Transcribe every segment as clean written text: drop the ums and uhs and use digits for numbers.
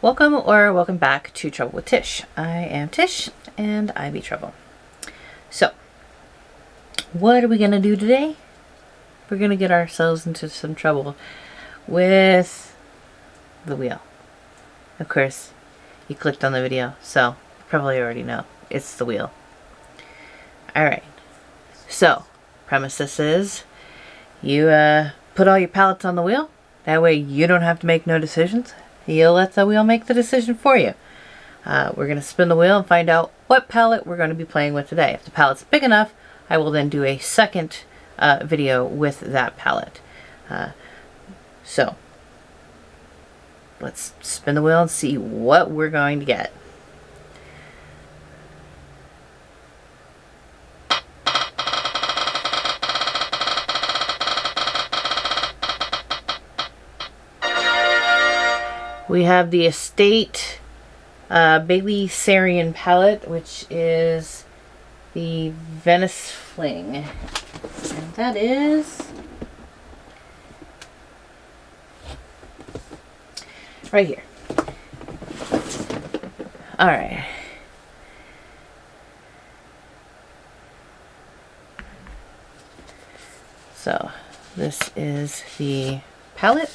Welcome or welcome back to Trouble with Tish. I am Tish and I be trouble. So, what are we going to do today? We're going to get ourselves into some trouble with the wheel. Of course, you clicked on the video, so you probably already know it's the wheel. Alright, so premises is you put all your palettes on the wheel. That way you don't have to make no decisions. You'll let the wheel make the decision for you. We're going to spin the wheel and find out what palette we're going to be playing with today. If the palette's big enough, I will then do a second video with that palette. So, let's spin the wheel and see what we're going to get. We have the Estate Bailey Sarian palette, which is the Venice Fling. And that is right here. Alright. So, this is the palette.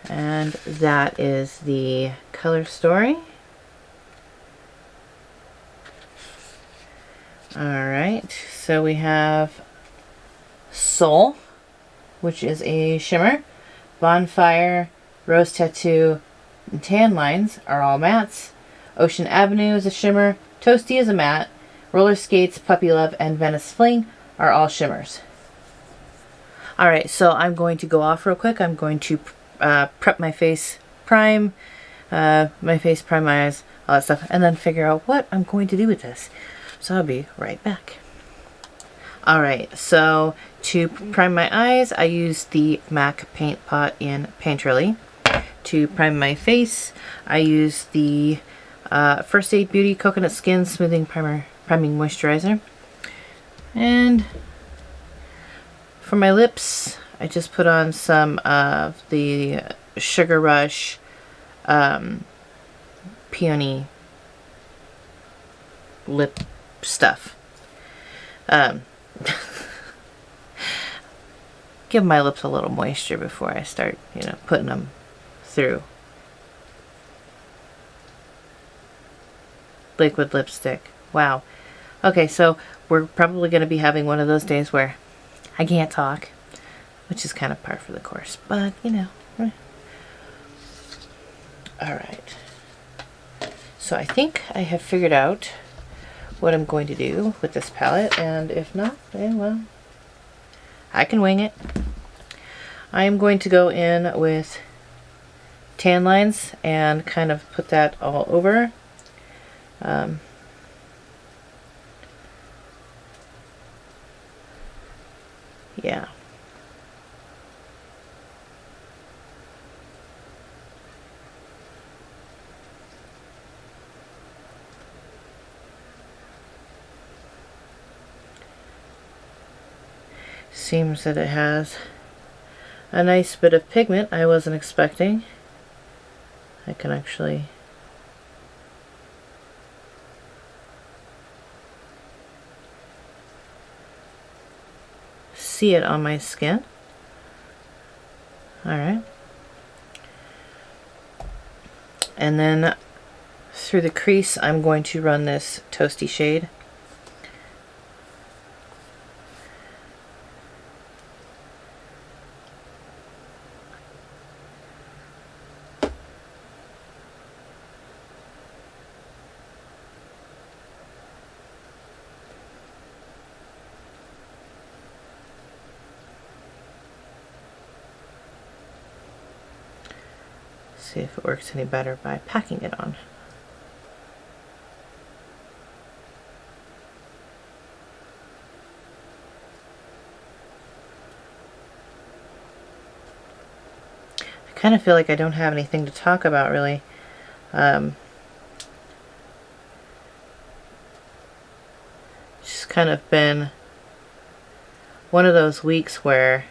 And that is the color story. Alright, so we have Soul, which is a shimmer. Bonfire, Rose Tattoo, and Tan Lines are all mattes. Ocean Avenue is a shimmer. Toasty is a matte. Roller Skates, Puppy Love, and Venice Fling are all shimmers. Alright, so I'm going to go off real quick. I'm going to prep my face, prime my eyes, all that stuff, and then figure out what I'm going to do with this. So I'll be right back. Alright, so to prime my eyes, I use the MAC Paint Pot in Painterly. To prime my face, I use the First Aid Beauty Coconut Skin Smoothing Priming Moisturizer. And for my lips, I just put on some of the Sugar Rush Peony lip stuff. Give my lips a little moisture before I start, putting them through liquid lipstick. Wow. Okay, so we're probably going to be having one of those days where I can't talk, which is kind of par for the course, but Alright. So I think I have figured out what I'm going to do with this palette, and if not, then well, I can wing it. I am going to go in with Tan Lines and kind of put that all over. Yeah. Seems that it has a nice bit of pigment I wasn't expecting. I can actually see it on my skin. Alright. And then through the crease, I'm going to run this Toasty shade. See if it works any better by packing it on. I kind of feel like I don't have anything to talk about really. Just kind of been one of those weeks where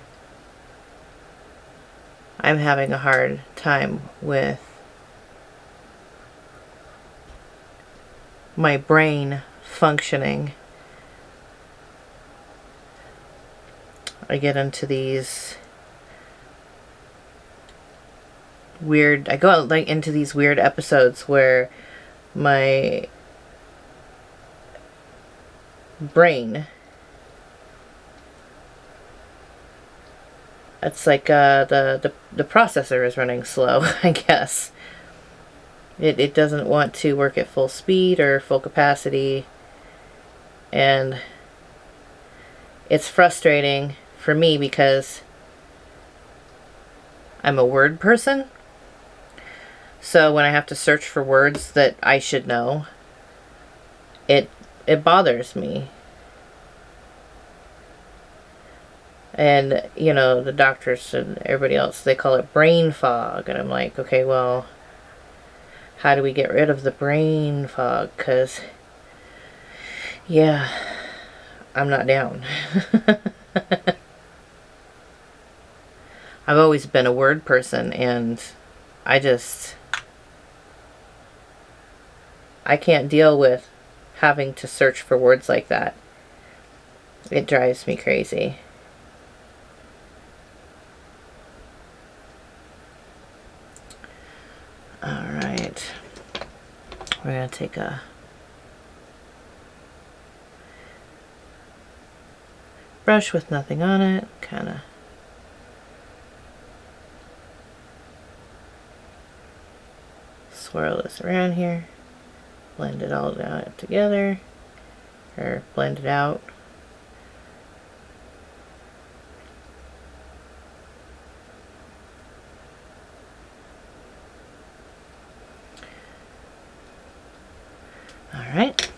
I'm having a hard time with my brain functioning. I get into these weird, I go like into these weird episodes where my brain, it's like the processor is running slow, I guess. It doesn't want to work at full speed or full capacity, and it's frustrating for me because I'm a word person. So when I have to search for words that I should know, it bothers me. And, you know, the doctors and everybody else, they call it brain fog. And I'm like, okay, well, how do we get rid of the brain fog? Because, yeah, I'm not down. I've always been a word person, and I can't deal with having to search for words like that. It drives me crazy. Alright. We're going to take a brush with nothing on it, kind of swirl this around here, blend it all out together, or blend it out. Alright.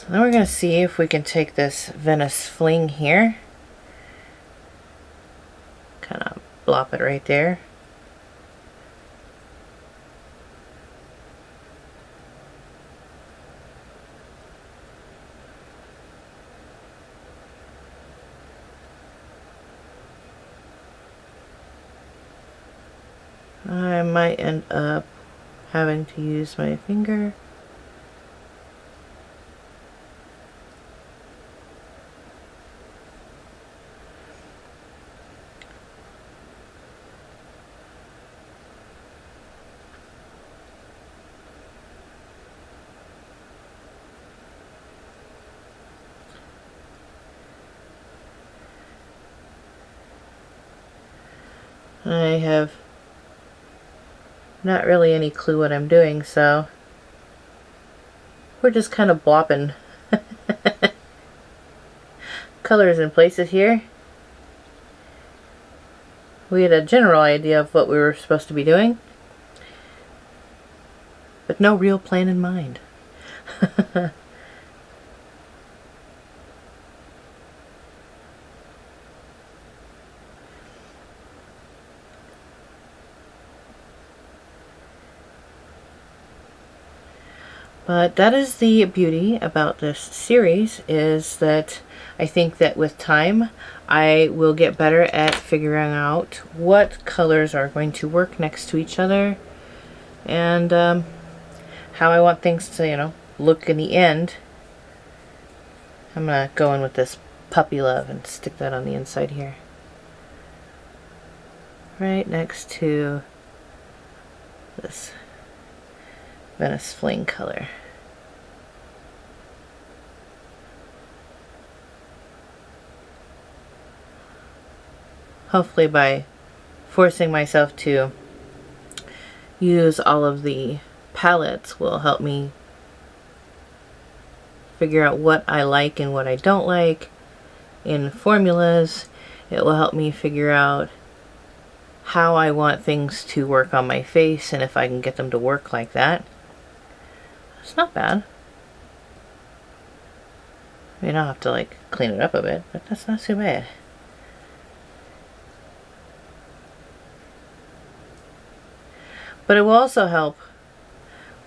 Then we're going to see if we can take this Venice Fling here, kind of blop it right there. I might end up having to use my finger. I have not really any clue what I'm doing, so we're just kind of blopping colors in places here. We had a general idea of what we were supposed to be doing, but no real plan in mind. But that is the beauty about this series, is that I think that with time I will get better at figuring out what colors are going to work next to each other, and how I want things to, you know, look in the end. I'm going to go in with this Puppy Love and stick that on the inside here, right next to this Venice Fling color. Hopefully by forcing myself to use all of the palettes will help me figure out what I like and what I don't like in formulas. It will help me figure out how I want things to work on my face, and if I can get them to work like that. It's not bad. I mean, I'll have to like clean it up a bit, but that's not too bad. But it will also help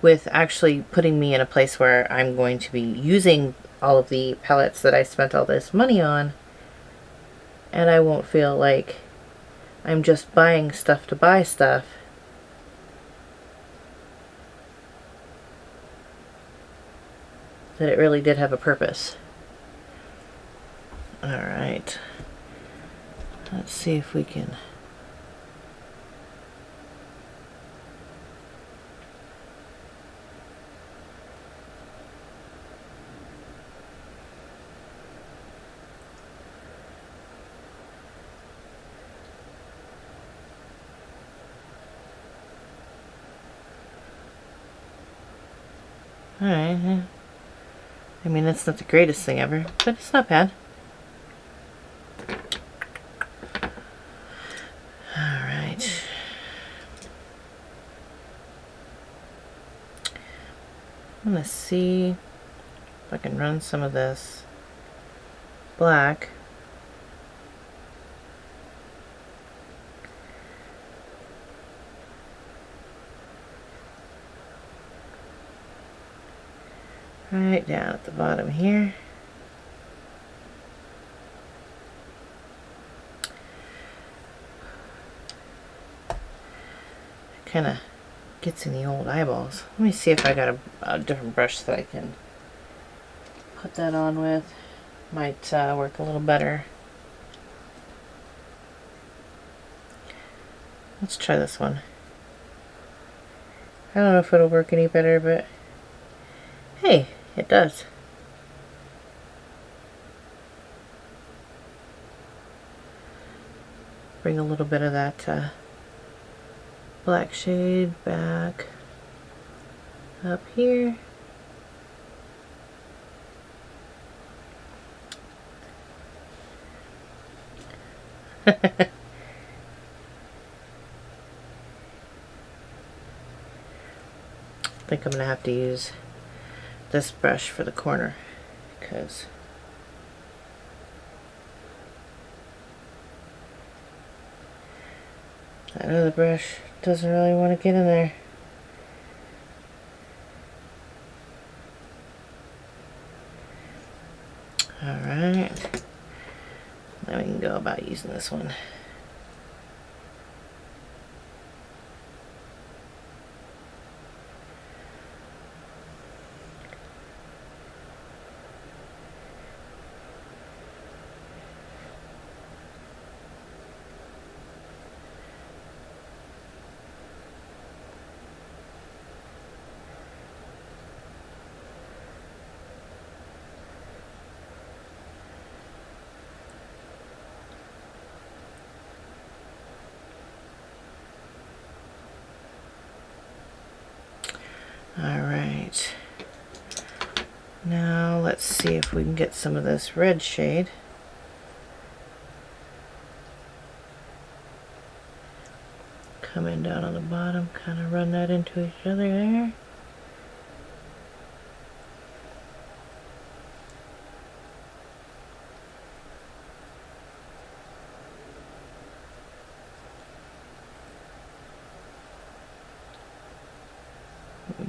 with actually putting me in a place where I'm going to be using all of the palettes that I spent all this money on, and I won't feel like I'm just buying stuff to buy stuff. That it really did have a purpose. Alright. Let's see if we can... Alright. I mean, it's not the greatest thing ever, but it's not bad. Alright. I'm gonna see if I can run some of this black. Right down at the bottom here. Kind of gets in the old eyeballs. Let me see if I got a different brush that I can put that on with. Might work a little better. Let's try this one. I don't know if it'll work any better, but hey, it does. Bring a little bit of that black shade back up here. I think I'm gonna have to use this brush for the corner because that other brush doesn't really want to get in there. Alright, now we can go about using this one. Alright, now let's see if we can get some of this red shade. Coming down on the bottom, kind of run that into each other there.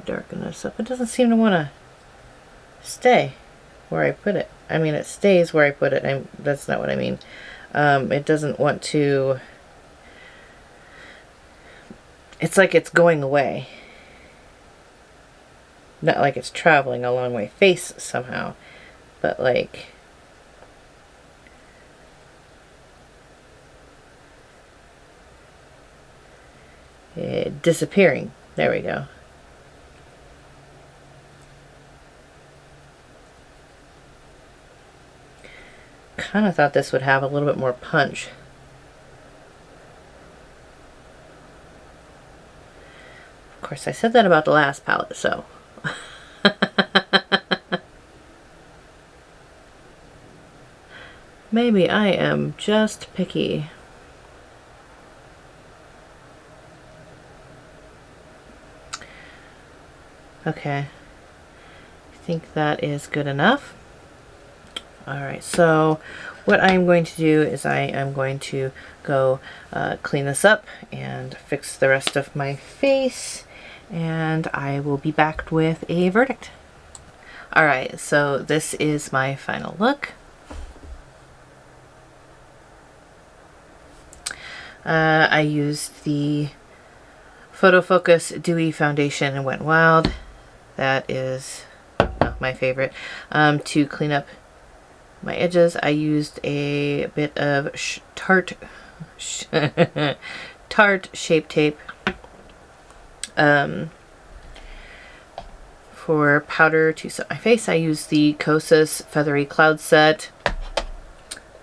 Darken this up. It doesn't seem to want to stay where I put it. I mean, it stays where I put it. That's not what I mean. It doesn't want to... It's like it's going away. Not like it's traveling along my face somehow, but like... disappearing. There we go. Kind of thought this would have a little bit more punch. Of course, I said that about the last palette, so. Maybe I am just picky. Okay. I think that is good enough. Alright, so what I'm going to do is I am going to go clean this up and fix the rest of my face, and I will be back with a verdict. Alright, so this is my final look. I used the Photo Focus Dewy Foundation and Wet n Wild. That is my favorite. To clean up my edges, I used a bit of Tarte Shape Tape. For powder to set my face, I used the Kosas Feathery Cloud Set.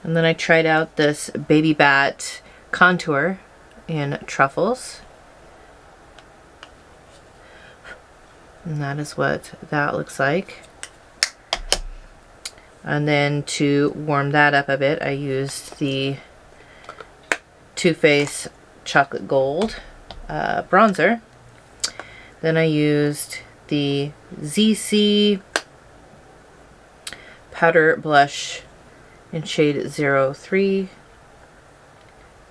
And then I tried out this Baby Bat contour in Truffles. And that is what that looks like. And then to warm that up a bit, I used the Too Faced Chocolate Gold bronzer. Then I used the Zeesea Powder Blush in shade 03,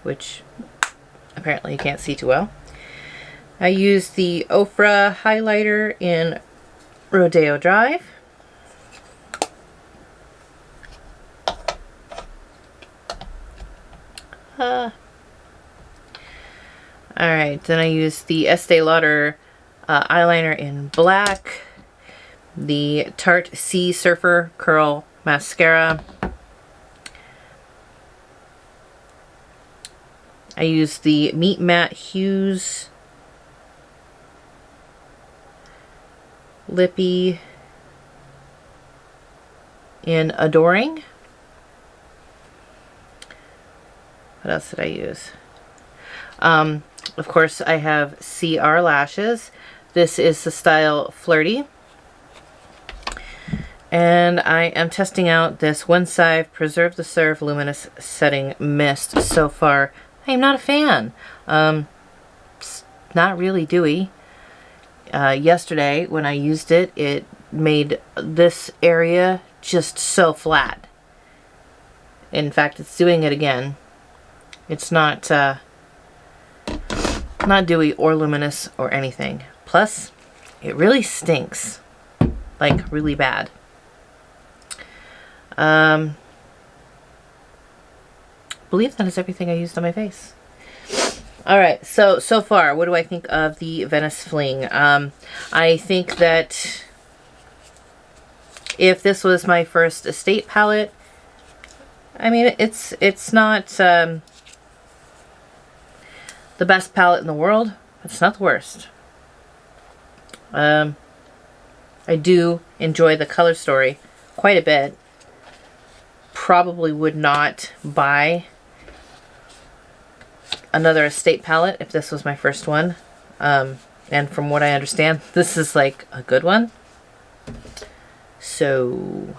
which apparently you can't see too well. I used the Ofra highlighter in Rodeo Drive. Alright, then I used the Estee Lauder eyeliner in black, the Tarte Sea Surfer Curl Mascara. I used the Meet Matte Hues Lippy in Adoring. What else did I use? Of course, I have CR lashes. This is the style Flirty. And I am testing out this One Sive Preserve the Serve Luminous Setting Mist. So far, I am not a fan. It's not really dewy. Yesterday, when I used it, it made this area just so flat. In fact, it's doing it again. It's not dewy or luminous or anything. Plus, it really stinks. Like, really bad. I believe that is everything I used on my face. Alright, so far, what do I think of the Venice Fling? I think that if this was my first estate palette, I mean, it's not the best palette in the world. It's not the worst. I do enjoy the color story quite a bit. Probably would not buy another estate palette if this was my first one. And from what I understand, this is like a good one. So,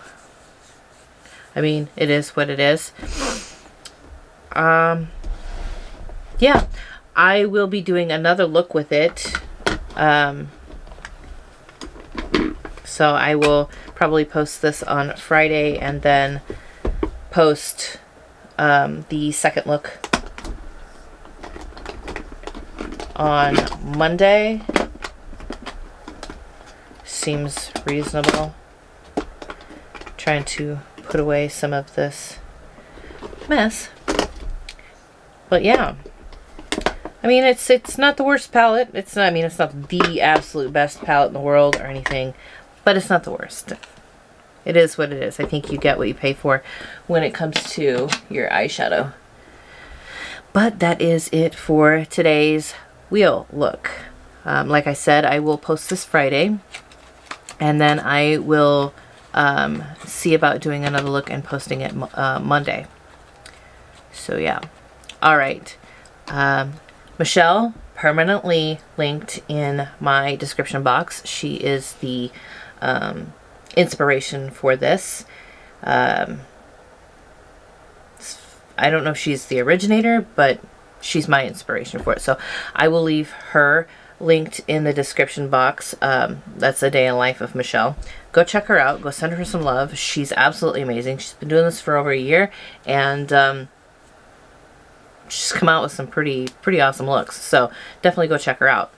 I mean, it is what it is. Yeah, I will be doing another look with it. So I will probably post this on Friday and then post the second look on Monday. Seems reasonable. Trying to put away some of this mess. But yeah. I mean, it's not the worst palette. It's not, I mean, it's not the absolute best palette in the world or anything, but it's not the worst. It is what it is. I think you get what you pay for when it comes to your eyeshadow. But that is it for today's wheel look. Like I said, I will post this Friday, and then I will see about doing another look and posting it Monday. So yeah. All right. Michelle, permanently linked in my description box. She is the inspiration for this. I don't know if she's the originator, but she's my inspiration for it. So I will leave her linked in the description box. That's a day in life of Michelle. Go check her out. Go send her some love. She's absolutely amazing. She's been doing this for over a year, and she's come out with some pretty awesome looks. So definitely go check her out.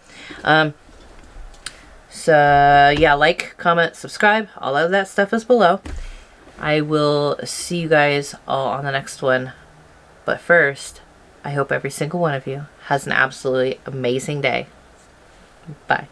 So yeah, like, comment, subscribe. All of that stuff is below. I will see you guys all on the next one. But first, I hope every single one of you has an absolutely amazing day. Bye.